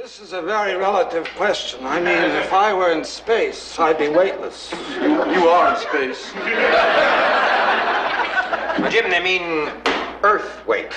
This is a very relative question. I mean, if I were in space, I'd be weightless. You are in space. Jim, they mean Earth weight.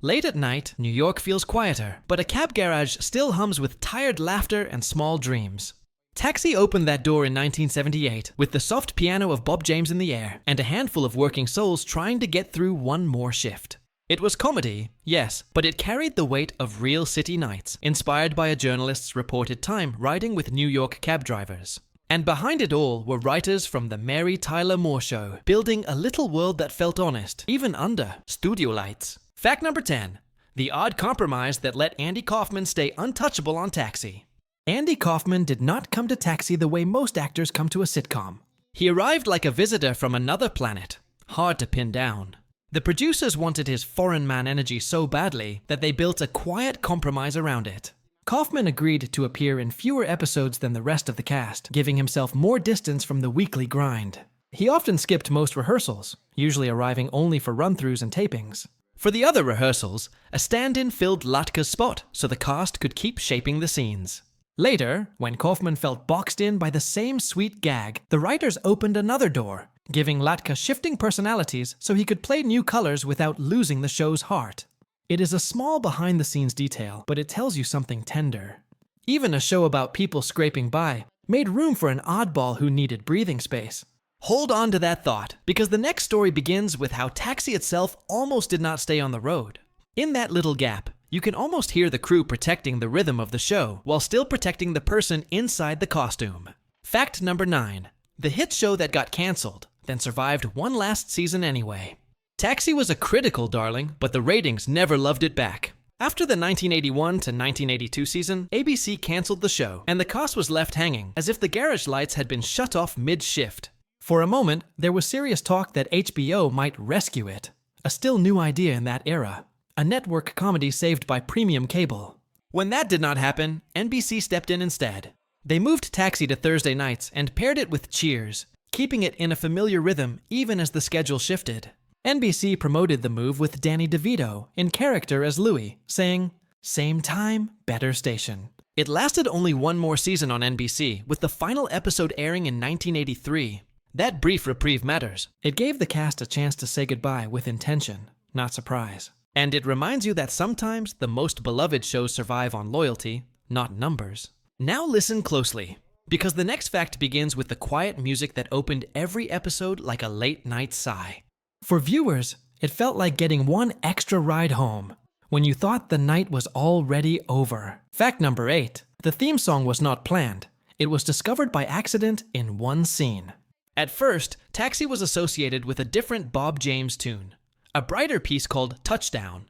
Late at night, New York feels quieter, but a cab garage still hums with tired laughter and small dreams. Taxi opened that door in 1978 with the soft piano of Bob James in the air and a handful of working souls trying to get through one more shift. It was comedy, yes, but it carried the weight of real city nights, inspired by a journalist's reported time riding with New York cab drivers. And behind it all were writers from the Mary Tyler Moore Show, building a little world that felt honest, even under studio lights. Fact number 10. The odd compromise that let Andy Kaufman stay untouchable on Taxi. Andy Kaufman did not come to Taxi the way most actors come to a sitcom. He arrived like a visitor from another planet, hard to pin down. The producers wanted his foreign man energy so badly that they built a quiet compromise around it. Kaufman agreed to appear in fewer episodes than the rest of the cast, giving himself more distance from the weekly grind. He often skipped most rehearsals, usually arriving only for run-throughs and tapings. For the other rehearsals, a stand-in filled Latka's spot so the cast could keep shaping the scenes. Later, when Kaufman felt boxed in by the same sweet gag, the writers opened another door, giving Latka shifting personalities so he could play new colors without losing the show's heart. It is a small behind-the-scenes detail, but it tells you something tender. Even a show about people scraping by made room for an oddball who needed breathing space. Hold on to that thought, because the next story begins with how Taxi itself almost did not stay on the road. In that little gap, you can almost hear the crew protecting the rhythm of the show while still protecting the person inside the costume. Fact number 9. The hit show that got cancelled, then survived one last season anyway. Taxi was a critical darling, but the ratings never loved it back. After the 1981 to 1982 season, ABC cancelled the show, and the cast was left hanging, as if the garage lights had been shut off mid-shift. For a moment, there was serious talk that HBO might rescue it, a still new idea in that era. A network comedy saved by premium cable. When that did not happen, NBC stepped in instead. They moved Taxi to Thursday nights and paired it with Cheers, keeping it in a familiar rhythm even as the schedule shifted. NBC promoted the move with Danny DeVito in character as Louie, saying, "Same time, better station." It lasted only one more season on NBC, with the final episode airing in 1983. That brief reprieve matters. It gave the cast a chance to say goodbye with intention, not surprise. And it reminds you that sometimes the most beloved shows survive on loyalty, not numbers. Now listen closely, because the next fact begins with the quiet music that opened every episode like a late-night sigh. For viewers, it felt like getting one extra ride home, when you thought the night was already over. Fact number 8. The theme song was not planned. It was discovered by accident in one scene. At first, Taxi was associated with a different Bob James tune. A brighter piece called Touchdown.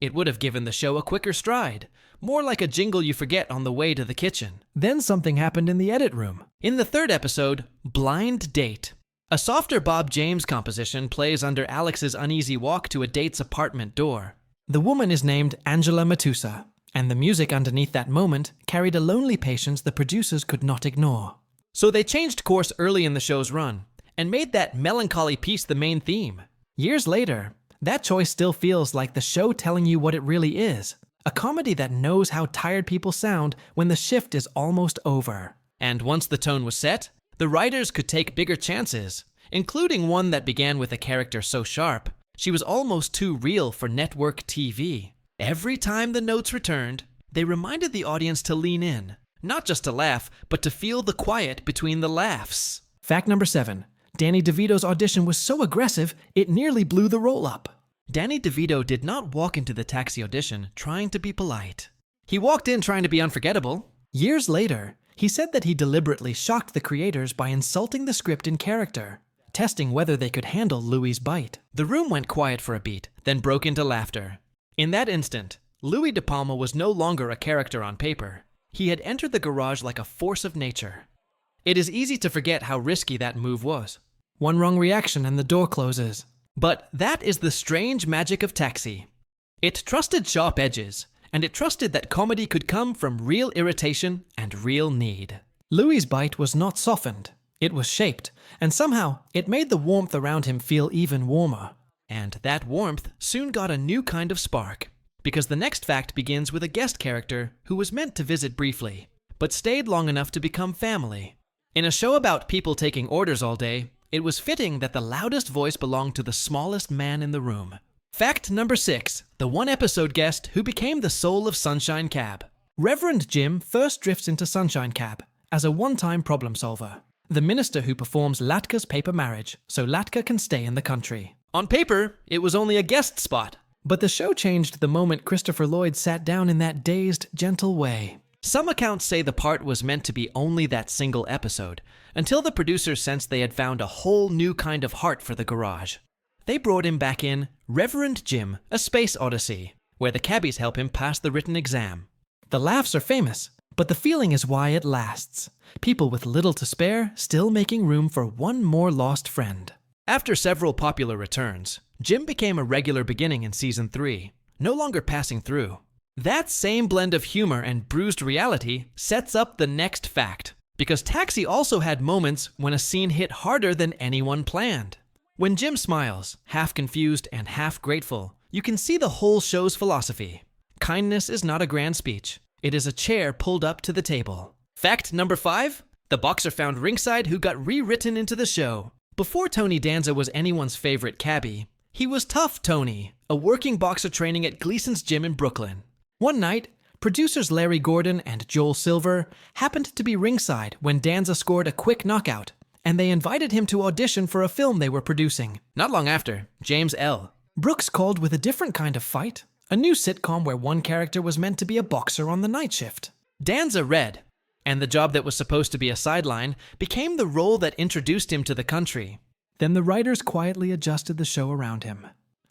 It would have given the show a quicker stride, more like a jingle you forget on the way to the kitchen. Then something happened in the edit room. In the third episode, Blind Date. A softer Bob James composition plays under Alex's uneasy walk to a date's apartment door. The woman is named Angela Matusa, and the music underneath that moment carried a lonely patience the producers could not ignore. So they changed course early in the show's run, and made that melancholy piece the main theme. Years later, that choice still feels like the show telling you what it really is. A comedy that knows how tired people sound when the shift is almost over. And once the tone was set, the writers could take bigger chances, including one that began with a character so sharp, she was almost too real for network TV. Every time the notes returned, they reminded the audience to lean in, not just to laugh, but to feel the quiet between the laughs. Fact number 7. Danny DeVito's audition was so aggressive, it nearly blew the role up. Danny DeVito did not walk into the Taxi audition trying to be polite. He walked in trying to be unforgettable. Years later, he said that he deliberately shocked the creators by insulting the script in character, testing whether they could handle Louie's bite. The room went quiet for a beat, then broke into laughter. In that instant, Louis De Palma was no longer a character on paper. He had entered the garage like a force of nature. It is easy to forget how risky that move was. One wrong reaction and the door closes. But that is the strange magic of Taxi. It trusted sharp edges, and it trusted that comedy could come from real irritation and real need. Louis's bite was not softened. It was shaped, and somehow it made the warmth around him feel even warmer. And that warmth soon got a new kind of spark. because the next fact begins with a guest character who was meant to visit briefly, but stayed long enough to become family. In a show about people taking orders all day, it was fitting that the loudest voice belonged to the smallest man in the room. Fact number 6, the one-episode guest who became the soul of Sunshine Cab. Reverend Jim first drifts into Sunshine Cab as a one-time problem solver, the minister who performs Latka's paper marriage so Latka can stay in the country. On paper, it was only a guest spot, but the show changed the moment Christopher Lloyd sat down in that dazed, gentle way. Some accounts say the part was meant to be only that single episode, until the producers sensed they had found a whole new kind of heart for the garage. They brought him back in Reverend Jim, A Space Odyssey, where the cabbies help him pass the written exam. The laughs are famous, but the feeling is why it lasts. People with little to spare still making room for one more lost friend. After several popular returns, Jim became a regular beginning in season 3, no longer passing through. That same blend of humor and bruised reality sets up the next fact, because Taxi also had moments when a scene hit harder than anyone planned. When Jim smiles, half confused and half grateful, you can see the whole show's philosophy. Kindness is not a grand speech. It is a chair pulled up to the table. Fact number 5, the boxer found ringside who got rewritten into the show. Before Tony Danza was anyone's favorite cabbie, he was Tough Tony, a working boxer training at Gleason's gym in Brooklyn. One night, producers Larry Gordon and Joel Silver happened to be ringside when Danza scored a quick knockout, and they invited him to audition for a film they were producing. Not long after, James L. Brooks called with a different kind of fight, a new sitcom where one character was meant to be a boxer on the night shift. Danza read, and the job that was supposed to be a sideline became the role that introduced him to the country. Then the writers quietly adjusted the show around him.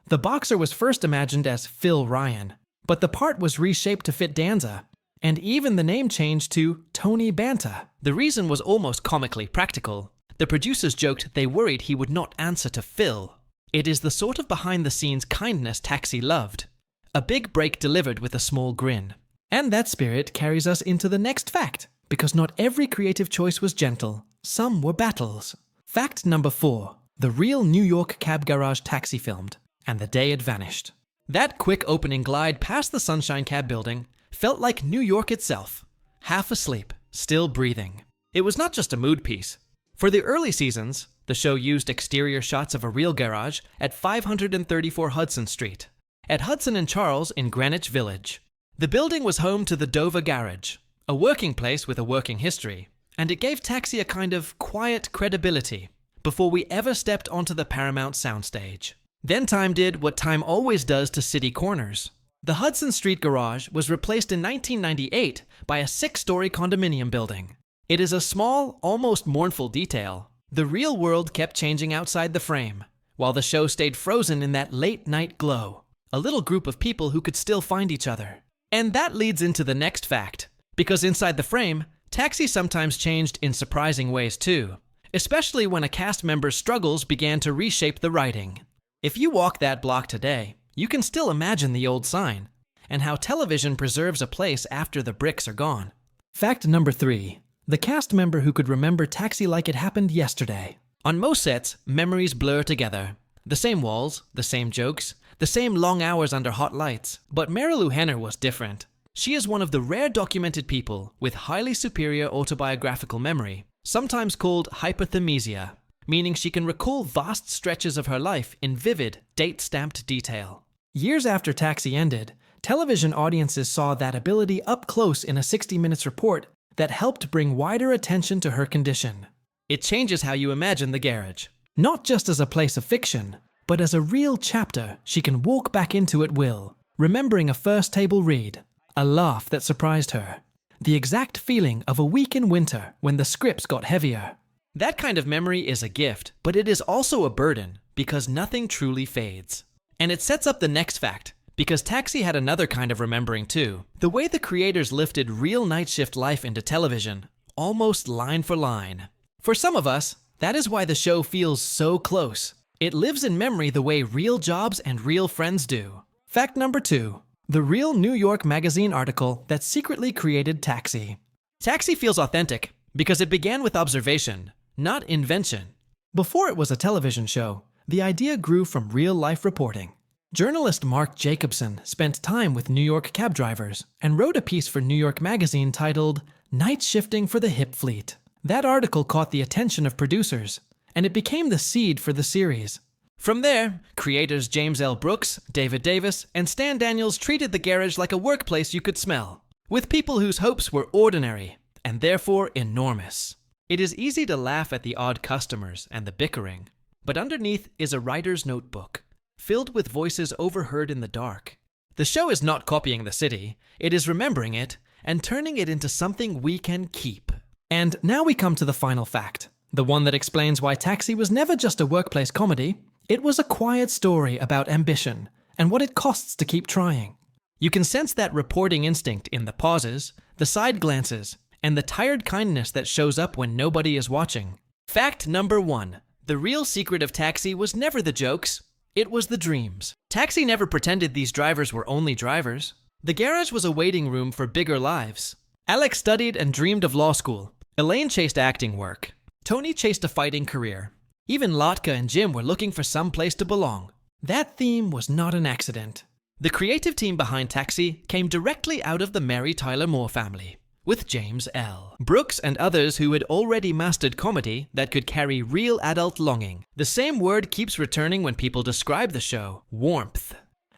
The boxer was first imagined as Phil Ryan, but the part was reshaped to fit Danza, and even the name changed to Tony Banta. The reason was almost comically practical. The producers joked they worried he would not answer to Phil. It is the sort of behind-the-scenes kindness Taxi loved. A big break delivered with a small grin. And that spirit carries us into the next fact, because not every creative choice was gentle. Some were battles. Fact number 4, the real New York cab garage Taxi filmed, and the day it vanished. That quick opening glide past the Sunshine Cab building felt like New York itself, half asleep, still breathing. It was not just a mood piece. For the early seasons, the show used exterior shots of a real garage at 534 Hudson Street, at Hudson and Charles in Greenwich Village. The building was home to the Dover Garage, a working place with a working history, and it gave Taxi a kind of quiet credibility before we ever stepped onto the Paramount soundstage. Then time did what time always does to city corners. The Hudson Street Garage was replaced in 1998 by a 6-story condominium building. It is a small, almost mournful detail. The real world kept changing outside the frame, while the show stayed frozen in that late-night glow. A little group of people who could still find each other. And that leads into the next fact, because inside the frame, Taxi sometimes changed in surprising ways too, especially when a cast member's struggles began to reshape the writing. If you walk that block today, you can still imagine the old sign, and how television preserves a place after the bricks are gone. Fact number 3, the cast member who could remember Taxi like it happened yesterday. On most sets, memories blur together. The same walls, the same jokes, the same long hours under hot lights. But Marilu Henner was different. She is one of the rare documented people with highly superior autobiographical memory, sometimes called hyperthymesia, meaning she can recall vast stretches of her life in vivid, date-stamped detail. Years after Taxi ended, television audiences saw that ability up close in a 60 Minutes report that helped bring wider attention to her condition. It changes how you imagine the garage. Not just as a place of fiction, but as a real chapter she can walk back into at will, remembering a first table read, a laugh that surprised her, the exact feeling of a week in winter when the scripts got heavier. That kind of memory is a gift, but it is also a burden, because nothing truly fades. And it sets up the next fact, because Taxi had another kind of remembering too. The way the creators lifted real night shift life into television, almost line for line. For some of us, that is why the show feels so close. It lives in memory the way real jobs and real friends do. Fact number 2, the real New York Magazine article that secretly created Taxi. Taxi feels authentic because it began with observation, not invention. Before it was a television show, the idea grew from real-life reporting. Journalist Mark Jacobson spent time with New York cab drivers and wrote a piece for New York Magazine titled Night Shifting for the Hip Fleet. That article caught the attention of producers, and it became the seed for the series. From there, creators James L. Brooks, David Davis, and Stan Daniels treated the garage like a workplace you could smell, with people whose hopes were ordinary, and therefore enormous. It is easy to laugh at the odd customers and the bickering, but underneath is a writer's notebook, filled with voices overheard in the dark. The show is not copying the city, it is remembering it and turning it into something we can keep. And now we come to the final fact, the one that explains why Taxi was never just a workplace comedy. It was a quiet story about ambition and what it costs to keep trying. You can sense that reporting instinct in the pauses, the side glances, and the tired kindness that shows up when nobody is watching. Fact number 1. The real secret of Taxi was never the jokes, it was the dreams. Taxi never pretended these drivers were only drivers. The garage was a waiting room for bigger lives. Alex studied and dreamed of law school. Elaine chased acting work. Tony chased a fighting career. Even Lotka and Jim were looking for some place to belong. That theme was not an accident. The creative team behind Taxi came directly out of the Mary Tyler Moore family, with James L. Brooks and others who had already mastered comedy that could carry real adult longing. The same word keeps returning when people describe the show: warmth.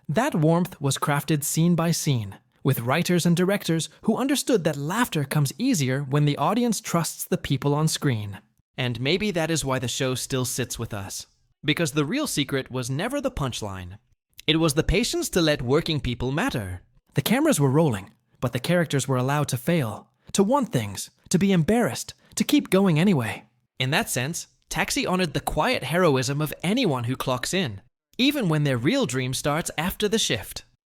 That warmth was crafted scene by scene, with writers and directors who understood that laughter comes easier when the audience trusts the people on screen. And maybe that is why the show still sits with us. Because the real secret was never the punchline. It was the patience to let working people matter. The cameras were rolling, but the characters were allowed to fail, to want things, to be embarrassed, to keep going anyway. In that sense, Taxi honored the quiet heroism of anyone who clocks in, even when their real dream starts after the shift.